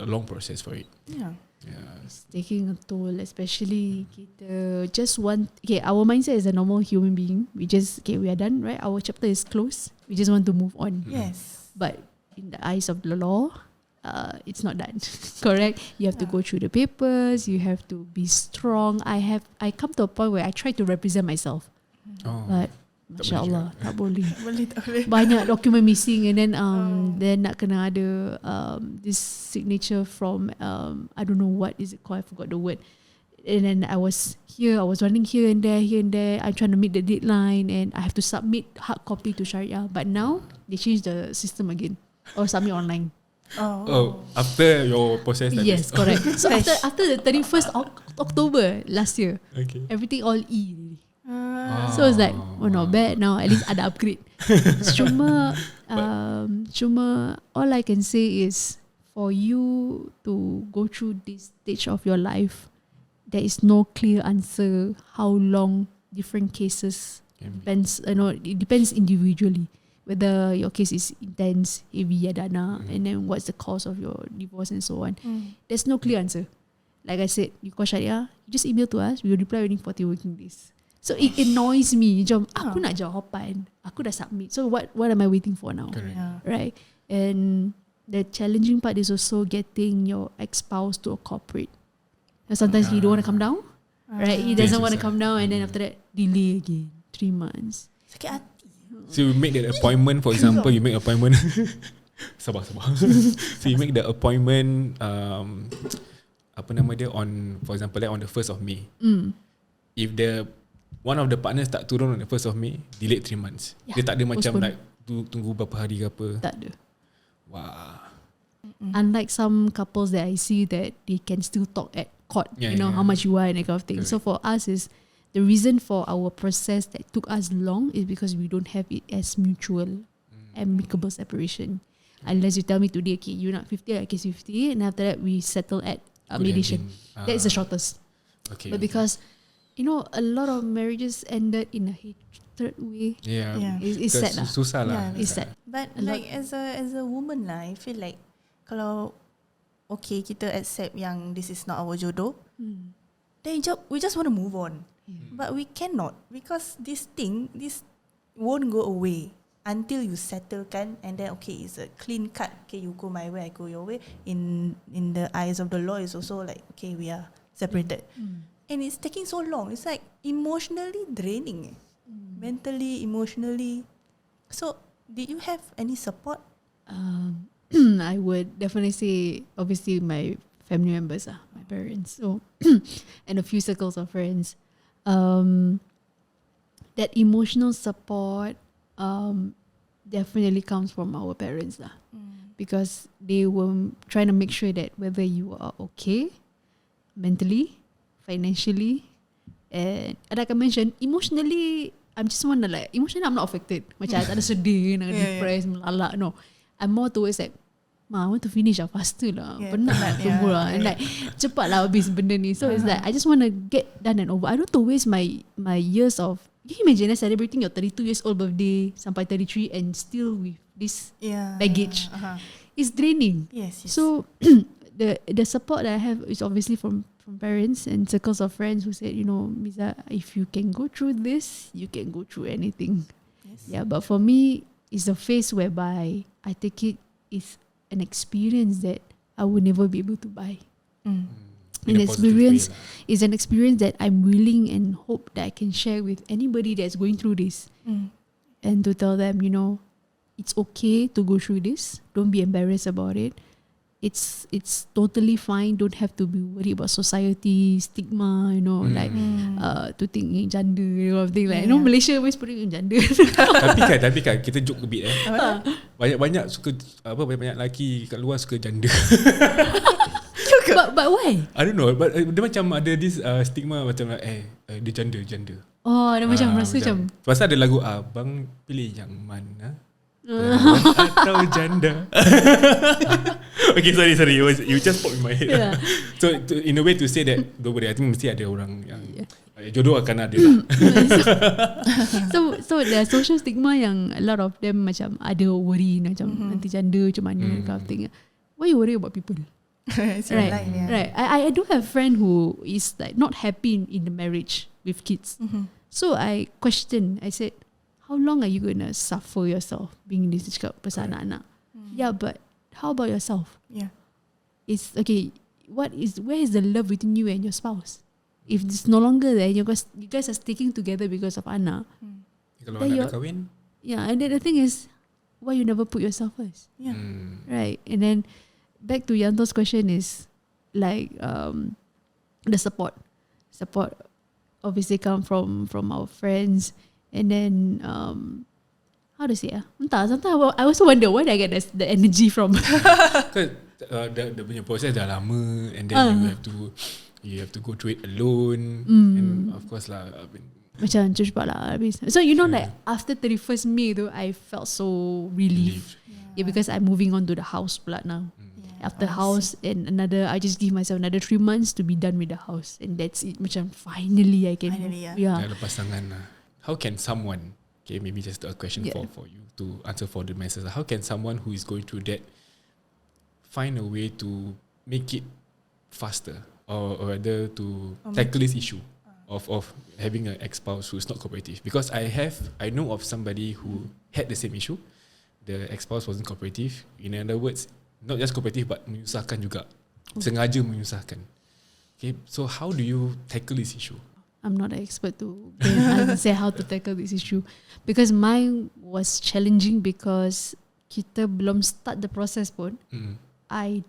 long process for it. Yeah. Yeah. It's taking a toll, especially kita just want. Okay, our mindset as a normal human being, we are done, right? Our chapter is closed. We just want to move on. Yes. But in the eyes of the law, it's not done. Correct? You have to go through the papers. You have to be strong. I come to a point where I try to represent myself, but Masya Allah, tak boleh. Banyak dokumen missing, and then nak kena ada this signature from I don't know what is it called. I forgot the word. And then I was running here and there. I'm trying to meet the deadline, and I have to submit hard copy to Sharia. But now they changed the system again, or submit online. Oh, after your process. Yes, correct. So after the 31st October last year, Okay. everything all E. So it's like, not bad now. At least ada upgrade. Cuma all I can say is for you to go through this stage of your life, there is no clear answer how long different cases depends. It depends individually. Whether your case is intense, heavy, dana, and then what's the cause of your divorce and so on. There's no clear answer. Like I said, you call Sharia, you just email to us. We will reply within 40 working days. So it annoys me. Macam aku nak jawapan, aku dah submit. So what am I waiting for now? Correct. Yeah. Right? And the challenging part is also getting your ex-spouse to cooperate. And sometimes he don't want to come down. Right? He doesn't want to come down, and then after that delay again 3 months. Sakit hati. So you make that appointment, for example, you make appointment. sabar. So you make the appointment, apa nama dia, for example, like on the 1st of May. If one of the partners tak turun on the 1st of May, delayed 3 months. Dia tak ada macam postpone. like tunggu berapa hari ke apa. Tak ada. Wah. Unlike some couples that I see that they can still talk at court, how much you want and that kind of thing. Correct. So for us is the reason for our process that took us long is because we don't have it as mutual, amicable separation. Unless you tell me today, okay, you're not 50, I guess 50, and after that we settle at mediation. That is the shortest. Okay. But because a lot of marriages ended in a hatred way. Yeah. It's sad lah. Susah lah. Yeah, It's sad. But like as a woman lah, I feel like kalau okay kita accept yang this is not our jodoh, then we just want to move on. But we cannot, because this won't go away until you settle kan, and then okay, it's a clean cut. Okay, you go my way, I go your way. In the eyes of the law, it's also like okay, we are separated. And it's taking so long. It's like emotionally draining. Mentally, emotionally. So, did you have any support? I would definitely say, obviously, my family members, my parents, so and a few circles of friends. That emotional support definitely comes from our parents lah, because they were trying to make sure that whether you are okay mentally, financially, and like I mentioned, emotionally, I'm not affected. Macam tak ada sedih, nak depressed, melalak. No, I'm more towards like, I want to finish faster lah. Penat nak tunggu lah. And like, cepat lah habis benda ni. So it's like, I just want to get done and over. I don't want to waste my years of, can you imagine celebrating your 32 years old birthday sampai 33 and still with this baggage. It's draining. Yes. So the support that I have is obviously from parents and circles of friends who said, Miza, if you can go through this, you can go through anything. Yes. Yeah, but for me, it's a phase whereby I take it is an experience that I will never be able to buy. An experience is an experience that I'm willing and hope that I can share with anybody that's going through this, and to tell them, it's okay to go through this. Don't be embarrassed about it. it's totally fine. Don't have to be worried about society stigma, like to think janda, thing like Malaysia always putting janda. tapi kan kita joke a bit banyak suka banyak lelaki kat luar suka janda. but why? I don't know, but dia macam ada this stigma macam dia janda. Oh, dia macam rasa macam pasal ada lagu abang pilih yang mana? Atau janda. Okay, sorry. You just pop in my head. Yeah. So in a way to say that don't worry, I think mesti ada orang yang jodoh akan ada lah. So the social stigma yang a lot of them macam ada worry macam nanti janda macam mana kind of thing. Why you worry about people? Right. I do have a friend who is like not happy in the marriage with kids. So I said, how long are you gonna suffer yourself being in this cakap pasal anak-anak? Yeah, but how about yourself? Yeah. It's okay. Where is the love between you and your spouse? If it's no longer there, you guys are sticking together because of anak. Kalau anak dah kahwin. Yeah, and then the thing is, why you never put yourself first? Yeah. Right. And then back to Yanto's question is like the support. Support obviously come from our friends. And then how to say sometimes I also wonder where I get the energy from. Because the punya proses dah lama, and then you have to go through it alone. And of course lah, macam cepat lah habis. So like after 31st May tu, I felt so relieved. Yeah, because I'm moving on to the house pula now. After house and I just give myself another 3 months to be done with the house, and that's it. Macam finally I can dah lepas tangan lah. How can someone, okay, maybe just a question for you to answer for the masses. How can someone who is going through that find a way to make it faster, or rather to tackle this issue of having an ex-spouse who is not cooperative? Because I know of somebody who had the same issue. The ex-spouse wasn't cooperative. In other words, not just cooperative but menyusahkan juga. Sengaja menyusahkan. Okay, so how do you tackle this issue? I'm not an expert to say how to tackle this issue, because mine was challenging because kita belum start the process pun. I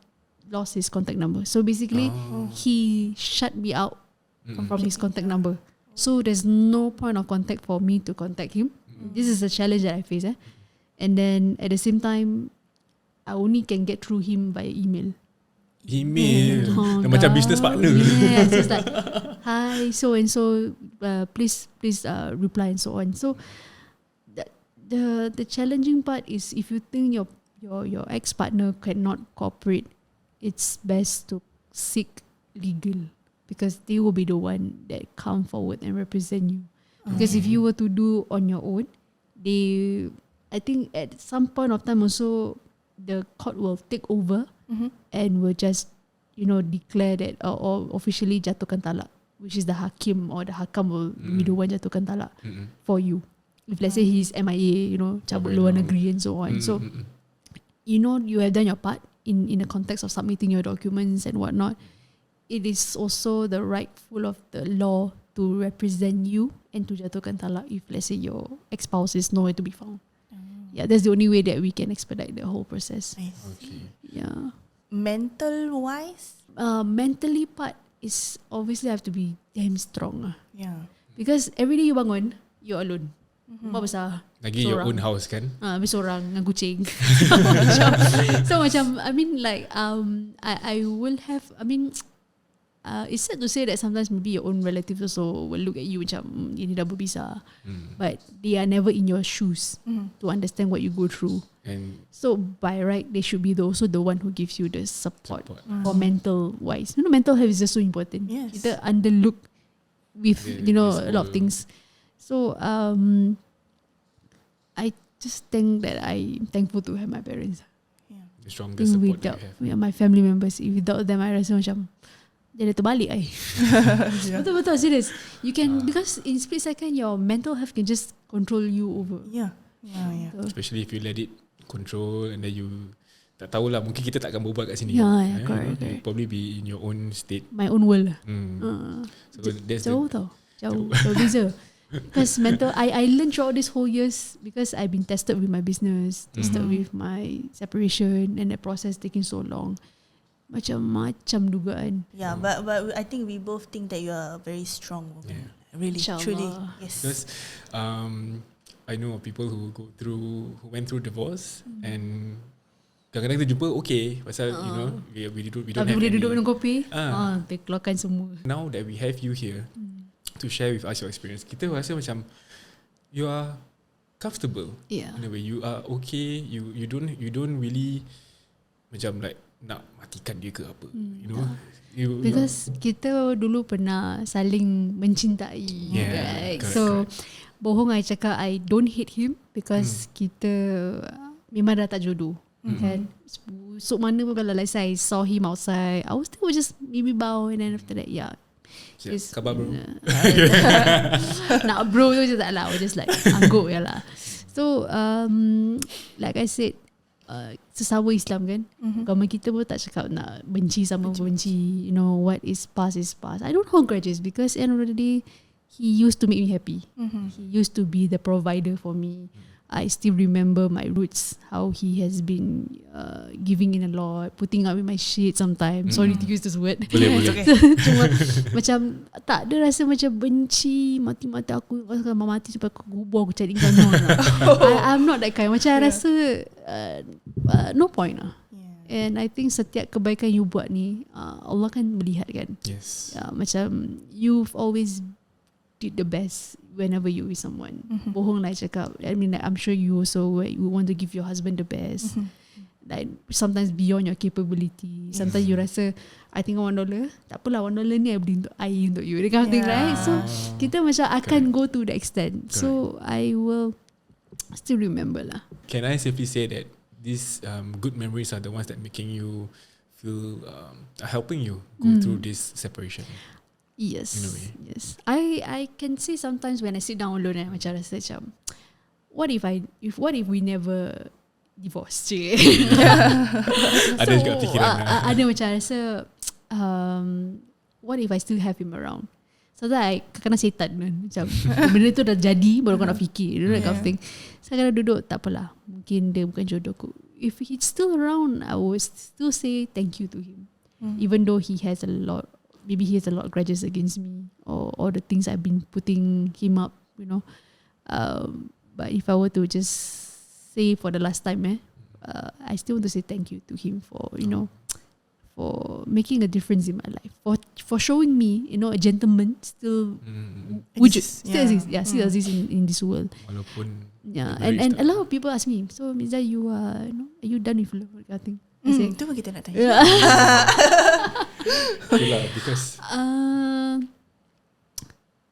lost his contact number. So basically, he shut me out from his contact number. So there's no point of contact for me to contact him. This is a challenge that I face. And then at the same time, I only can get through him via email. Macam business partner. Yeah, so it's like, hi, so and so, please reply and so on. So the challenging part is, if you think your ex partner cannot cooperate, it's best to seek legal, because they will be the one that come forward and represent you. Because if you were to do on your own, I think at some point of time also, the court will take over and will just declare that or officially jatuhkan talak, which is the hakim or the hakam will be the one jatuhkan talak for you. If let's say he's MIA, cabut luar negeri and so on. So you have done your part in the context of submitting your documents and whatnot. It is also the rightful of the law to represent you and to jatuhkan talak if let's say your ex-spouse is nowhere to be found. Yeah, that's the only way that we can expedite the whole process. Okay. Yeah. Mental wise? Mentally part is obviously have to be damn strong. Yeah. Because every day you bangun, you're alone. Rumah besar. Lagi your own house kan? Habis seorang dengan kucing. So macam, I mean like, I will have, it's sad to say that sometimes maybe your own relatives also will look at you macam ini dah berbisa, but they are never in your shoes to understand what you go through. And so by right, they should be also the one who gives you the support. For mental wise. Mental health is just so important. Yes. Kita underlook with a lot of things. So I just think that I'm thankful to have my parents. the strongest support without, you have. my family members, without them I rasa macam dia dah terbalik Betul-betul serious. You can because in split second your mental health can just control you over. Yeah. So, Especially if you let it control and then you tak tahulah, mungkin kita tak akan berbual kat sini. correct. You'll probably be in your own state. My own world. So that's jauh tau. Jauh beza. Because mental, I learned throughout this whole years because I've been tested with my business, tested with my separation, and the process taking so long. macam-macam dugaan. Yeah, but I think we both think that you are a very strong woman. Yeah. Really, InsyaAllah. truly, yes. Because I know of people who went through divorce and kadang-kadang kita jumpa okay pasal you know we don't Tapi have boleh any. duduk minum kopi, Ah. keluarkan semua. Now that we have you here to share with us your experience, kita rasa macam you are comfortable. Yeah. In a way you are okay. You don't really macam like nak matikan dia ke apa. You know. Because kita dulu pernah saling mencintai, Yeah, right? correct, So bohong I cakap I don't hate him because kita memang dah tak jodoh, kan? So mana pun kalau let's say I saw him outside, I would still just maybe bow, and then after that, yeah. Just khabar bro. Nak bro tu je tak lah, I was just like angguk je lah. So like I said, sesama Islam kan, agama kita pun tak cakap nak benci sama benci. You know, what is past is past. I don't hold grudges because end of the day, he used to make me happy. He used to be the provider for me. I still remember my roots, how he has been giving in a lot, putting up with my shit sometimes. Sorry to use this word. Boleh. Cuma macam tak ada rasa macam benci mati-mati aku kalau mati sampai aku kubur aku cari kau. No. I'm not that kind. Macam I rasa no point lah. And I think setiap kebaikan you buat ni Allah kan melihat kan. Yes. Macam you've always did the best whenever you with someone. Bohong lah cakap. I mean, like, I'm sure you also you want to give your husband the best. Like sometimes beyond your capability. Sometimes you rasa I think $1, tak apalah $1 ni I beli untuk air untuk you, that kind of thing, right? So kita macam akan go to the extent. So I will still remember lah. Can I safely say that these good memories are the ones that making you feel helping you go through this separation? Yes. In a way. Yes. I can say sometimes when I sit down alone, macam rasa macam what if we never divorce? Ada juga fikiran. Ada macam rasa what if I still have him around? So that I kena setan kan. Macam benda tu dah jadi baru kau nak fikir, you know, that kind of thing. Saya kena duduk, tak apalah, mungkin dia bukan jodohku. If he's still around, I would still say thank you to him. Even though he has a lot of grudges against me, or all the things I've been putting him up, you know. But if I were to just say for the last time, I still want to say thank you to him for, you know, for making a difference in my life, for showing me, you know, a gentleman still exists. Still exists in this world. Walaupun and a lot of people ask me, so Miza, you are you done with love? I think. Itu pun kita nak tanya. Because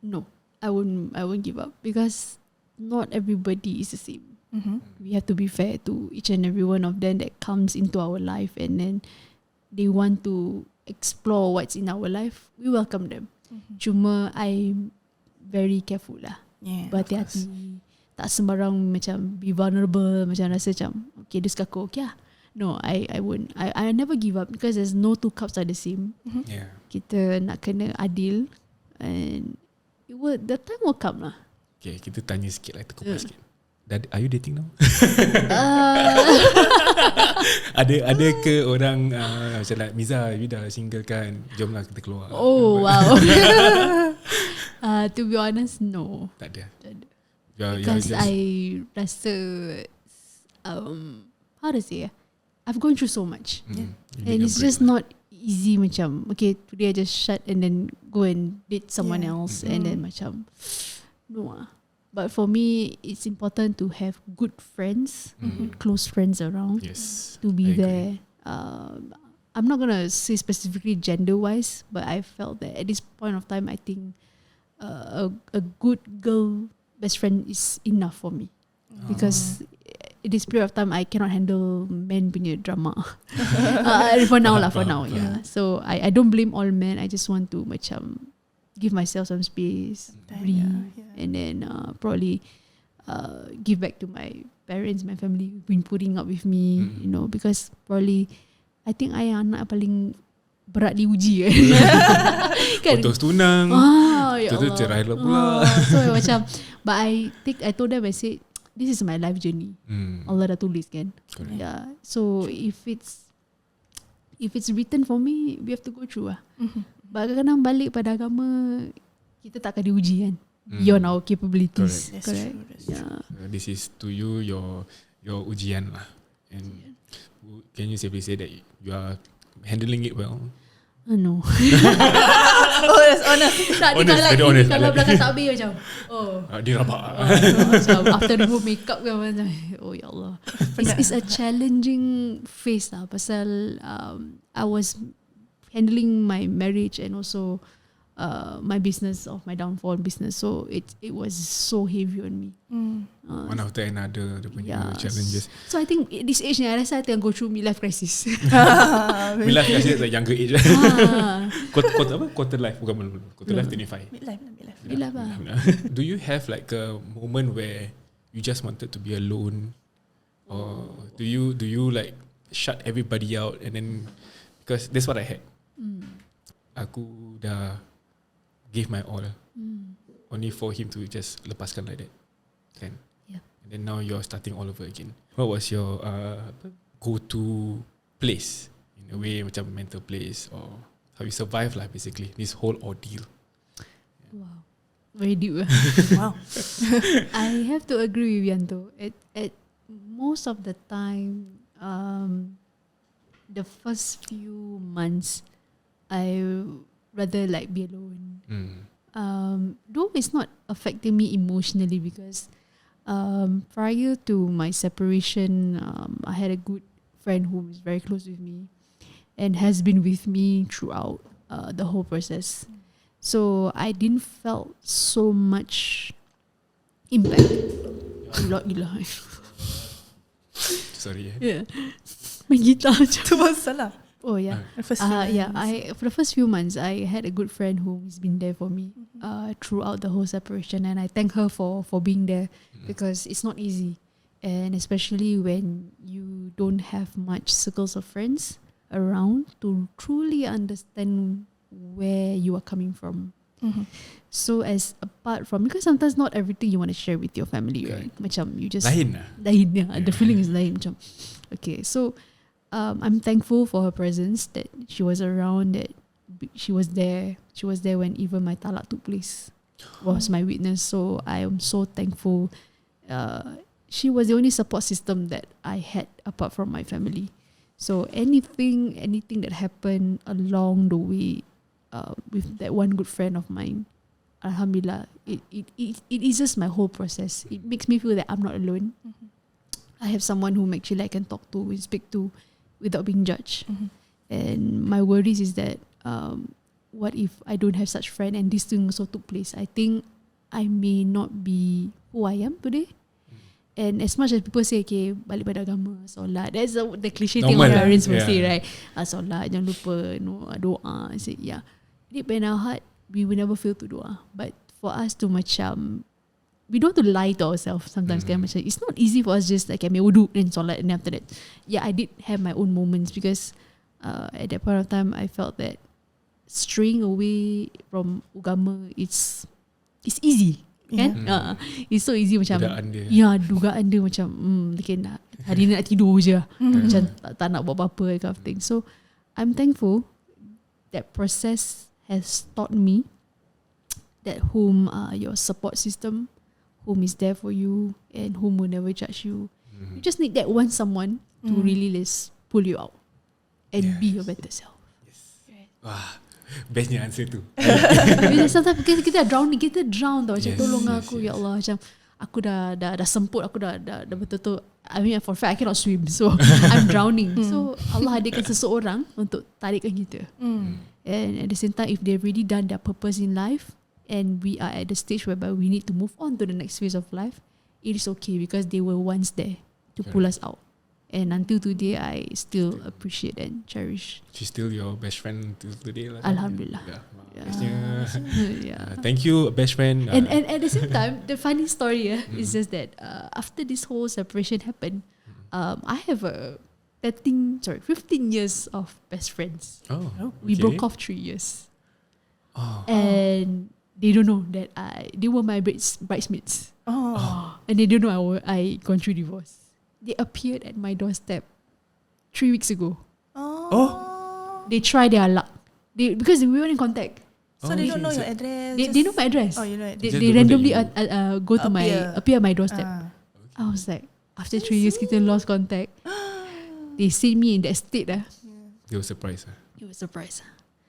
no, I won't give up because not everybody is the same. We have to be fair to each and every one of them that comes into our life, and then they want to explore what's in our life. We welcome them. Cuma I'm very careful lah. Berhati-hati. Tak sembarang macam be vulnerable, macam rasa macam okay, dia suka aku, okay lah. No, I won't. I never give up because there's no two cups are the same. Kita nak kena adil, and the time will come lah. Okay, kita tanya sikit lah, terkupas sikit. Are you dating now? ada ke orang macam like Miza, you dah single kan, jomlah kita keluar. Oh wow. To be honest, no. Tak ada. Because I rasa how to say, I've gone through so much, and it's just not easy. Macam okay, today I just shut and then go and date someone else, and then macam no. But for me, it's important to have good friends, close friends around. Yes, to be there. I'm not gonna say specifically gender-wise, but I felt that at this point of time, I think a good girl best friend is enough for me, because in this period of time I cannot handle men punya drama. For now, yeah. So I don't blame all men. I just want to macam give myself some space, breathe, and then probably give back to my parents, my family who've been putting up with me, you know, because probably I think I anak paling berat diuji kan. Putus tunang, ya tu cerai pula. So macam, but I told them, I said, this is my life journey. Allah dah tulis kan. Correct. Yeah. So if if it's written for me, we have to go through lah. But kadang-kadang balik pada agama, kita tak akan diuji kan, beyond our capabilities. Correct. Yeah. This is to you your ujian lah. And can you safely say that you are handling it well? No. Oh, that's honest. Tak, dia Honest, kalau very honest. kalau belakang takbir macam, Dia rabak. macam after remove makeup kan macam, oh ya Allah. It's a challenging phase lah. Pasal I was handling my marriage and also my business of my downfall business. So it was so heavy on me. One after another, dia punya challenges. So I think at this age ni, I rasa I tengah go through midlife crisis. Midlife crisis at a younger age. Quarter life, bukan belum. Quarter life 25. Midlife lah. Do you have like a moment where you just wanted to be alone, or do you like shut everybody out and then, because that's what I had. Aku dah give my all, only for him to just lepaskan like that, kan? Yeah. And then now you're starting all over again. What was your go-to place, in a way, macam mental place, or how you survive lah, basically this whole ordeal? Wow, very deep. Wow. I have to agree with Yanto. At most of the time, the first few months, I rather like be alone. Though it's not affecting me emotionally, because prior to my separation, I had a good friend who is very close with me and has been with me throughout the whole process. So I didn't felt so much impact. Gila. Sorry. Yeah. Main gitar je. Tu masalah. Oh yeah. First few Yeah. months. For the first few months, I had a good friend who's been there for me throughout the whole separation, and I thank her for being there, because it's not easy, and especially when you don't have much circles of friends around to truly understand where you are coming from. So as apart from, because sometimes not everything you want to share with your family, right? Macam you just Lain lah. the feeling is lain macam. Okay, so I'm thankful for her presence, that she was around, that she was there when even my talak took place, was my witness. So I am so thankful. She was the only support system that I had apart from my family. So anything that happened along the way, with that one good friend of mine, alhamdulillah, it eases my whole process. It makes me feel that I'm not alone. I have someone whom actually I can talk to and speak to without being judged. And my worries is that what if I don't have such friend and this thing also took place? I think I may not be who I am today. And as much as people say, okay, balik pada agama, solat, that's the cliche thing our parents will say, right? Solat, jangan lupa, doa. I say, yeah. Deep in our heart, we will never fail to doa. But for us to macam, we don't have to lie to ourselves sometimes. Macam, it's not easy for us just like, ambil wudu and solat, and after that. Yeah, I did have my own moments, because at that point of time, I felt that straying away from agama, it's easy. Kan? It's so easy macam dugaan dia macam hari ni nak tidur je macam tak nak buat apa-apa, kind of thing. So I'm thankful that process has taught me that whom your support system, whom is there for you and whom will never judge you. You just need that one someone to really pull you out and be your better self. Wah, bestnya answer tu. Sometimes kita drown tau, macam tolong aku, ya Allah, macam aku dah semput, aku dah betul-betul, I mean for a fact I cannot swim, so I'm drowning. So Allah hadirkan seseorang untuk tarikkan kita. And at the same time, if they've already done their purpose in life and we are at the stage whereby we need to move on to the next phase of life, it is okay, because they were once there to pull us out. And until today, I still appreciate and cherish. She's still your best friend till today lah. Alhamdulillah. Thank you, best friend. And at the same time, the funny story is just that after this whole separation happened, I have 15 years of best friends. We broke off 3 years. And they don't know that they were my bridesmaids. And they don't know I gone through divorce. They appeared at my doorstep 3 weeks ago. they try their luck. Because we weren't in contact. So they don't know your address. They know my address. Oh, you know it. They randomly go to appear at my doorstep. Ah. I was like, after 3 years kita lost contact. They see me in that state They were surprised. It was surprise.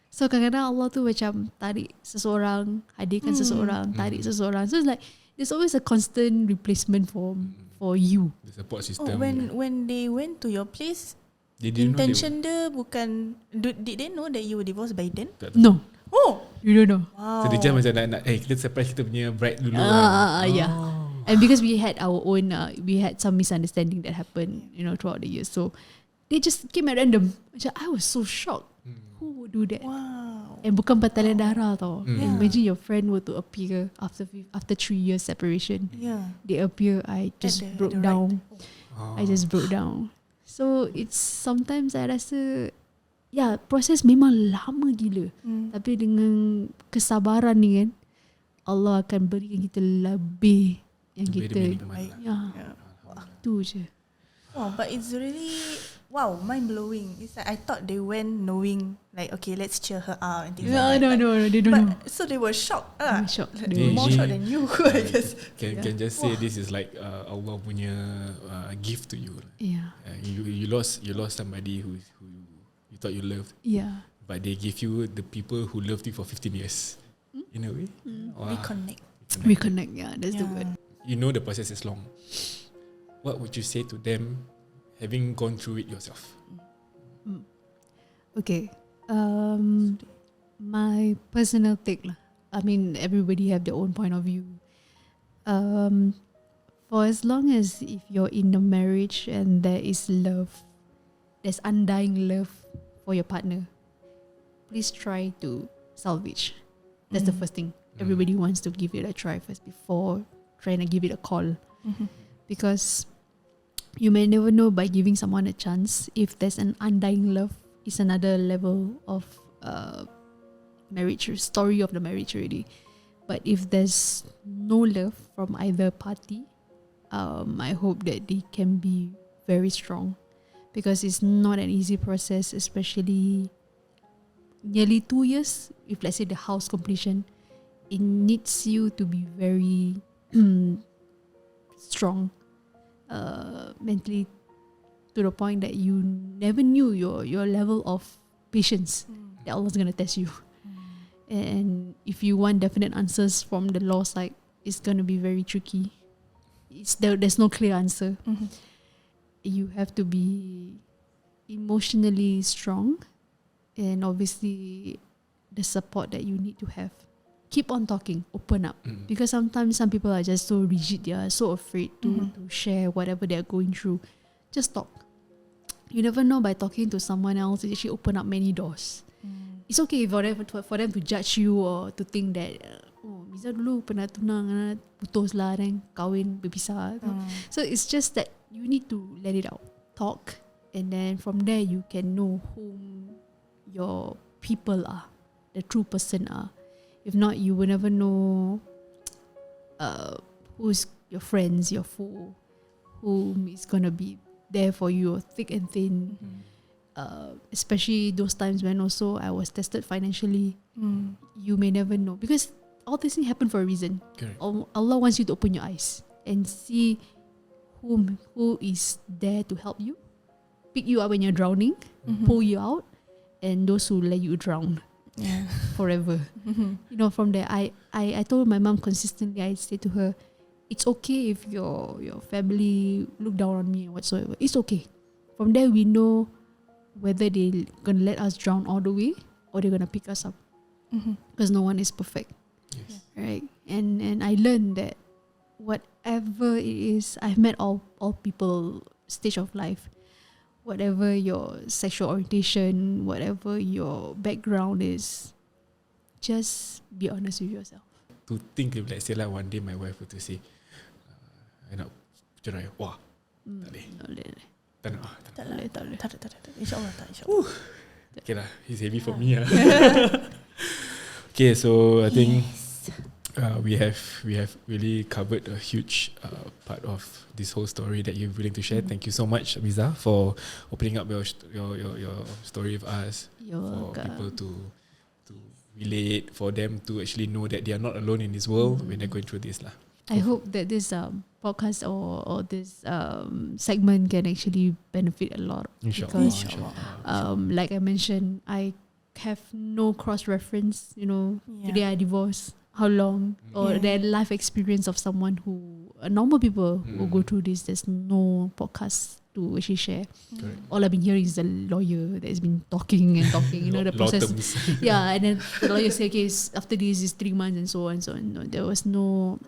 So kadang-kadang Allah tu macam tarik seseorang, hadirkan seseorang, tarik seseorang. So it's like there's always a constant replacement for you. The support Oh, system. when they went to your place, They didn't intention dia bukan. Did they know that you were divorced by then? No, Oh, you don't know. wow. So dia just macam nak kita surprise kita punya bride dulu. Yeah. And because we had our own, we had some misunderstanding that happened, throughout the years. So they just came at random. Macam I was so shocked. Who would do that? Wow. And bukan pertalian darah tau. Yeah. Imagine your friend were to appear after 3 years separation. Yeah. They appear, I just broke down. I just broke down. So it's sometimes I rasa, proses memang lama gila. Tapi dengan kesabaran ni kan, Allah akan berikan kita lebih yang kita. Tu je. Wow, but it's really mind blowing. It's like I thought they went knowing like, okay, let's cheer her up and things like that. No, they don't know. So they were shocked. They were shocked. They were more shocked than you, I guess. Can just say this is like Allah punya gift to you. Yeah. You lost somebody who you thought you loved. Yeah. But they give you the people who loved you for 15 years. In a way. Wow. Reconnect. Yeah, that's the word. You know the process is long. What would you say to them having gone through it yourself? Okay. My personal take lah. I mean, everybody have their own point of view. For as long as if you're in a marriage and there is love, there's undying love for your partner, please try to salvage. That's the first thing. Everybody wants to give it a try first before trying to give it a call. Because you may never know by giving someone a chance if there's an undying love. It's another level of marriage, story of the marriage already. But if there's no love from either party, I hope that they can be very strong, because it's not an easy process, especially nearly 2 years. If let's say the house completion, it needs you to be very strong mentally, to the point that you never knew your level of patience that Allah's gonna test you. And if you want definite answers from the law side, it's gonna be very tricky. There's no clear answer. You have to be emotionally strong, and obviously the support that you need to have. Keep on talking, open up, because sometimes some people are just so rigid, they are so afraid to share whatever they're going through. Just talk. You never know, by talking to someone else, it actually open up many doors. It's okay for them to judge you or to think that Miza dulu pernah tunang, putus lah, then kahwin, berpisah. So it's just that you need to let it out, talk, and then from there you can know whom your people are, the true person are. If not, you will never know who's your friends, your foe, whom is gonna be there for you, thick and thin. Especially those times when also I was tested financially. You may never know, because all this thing happen for a reason. Correct. Allah wants you to open your eyes and see who is there to help you, pick you up when you're drowning, pull you out, and those who let you drown forever. From there, I told my mom consistently, I say to her, it's okay if your family look down on me or whatsoever. It's okay. From there, we know whether they're gonna let us drown all the way or they're gonna pick us up. Because no one is perfect. Yes. Right? And I learned that whatever it is, I've met all people, stage of life, whatever your sexual orientation, whatever your background is, just be honest with yourself. To think if let's say like one day my wife were to say, I nak cerai, wah, tak boleh. Tak nak. Tak ada. InsyaAllah tak. InsyaAllah. Okay lah, it's heavy for me lah. Okay, so I think we have really covered a huge part of this whole story that you're willing to share. Thank you so much, Miza, for opening up your story with us. You're for welcome. people to relate, for them to actually know that they are not alone in this world when they're going through this lah. I hope that this podcast or this segment can actually benefit a lot. Inshallah. Because Inshallah. like I mentioned, I have no cross reference. Today I divorced. How long or their life experience of someone who normal people who go through this. There's no podcast to actually share. Correct. All I've been hearing is the lawyer that has been talking and talking. The Law process. terms. Yeah, and then the lawyer say, okay, after this is 3 months and so on and so on. No, there was no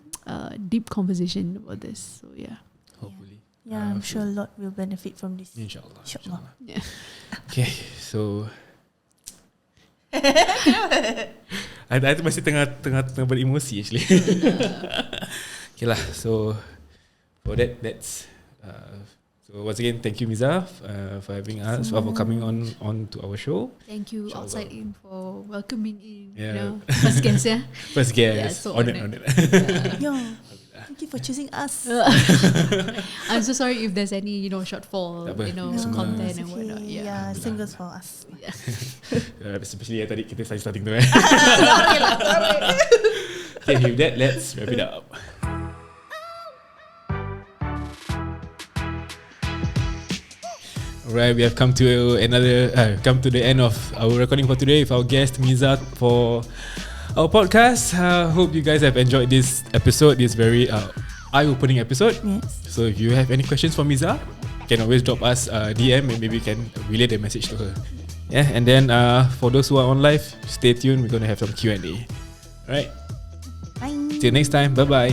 deep conversation about this. So yeah. Hopefully. Yeah, I'm sure a lot will benefit from this. Inshallah. Inshallah. Yeah. Okay, so I masih tengah beremosi actually. Okay lah, so for that's so once again thank you Miza for having us, for coming on to our show. Thank you Inshallah. Outside In for welcoming in. Yeah. First guest, yeah. First guest, so honored. Yo, thank you for choosing us. I'm so sorry if there's any shortfall, Tak apa, semua content It's and whatnot. okay. Yeah. Yeah, same goes for us. Especially yang tadi kita starting tu. Okay, with that, let's wrap it up. Alright, we have come to the end of our recording for today with our guest Miza for our podcast. Hope you guys have enjoyed this episode. This very eye-opening episode. Yes. So if you have any questions for Miza, you can always drop us a DM and maybe we can relay the message to her. Yeah, and then for those who are on live, stay tuned. We're gonna have some Q&A. Alright, Bye. till next time. Bye bye.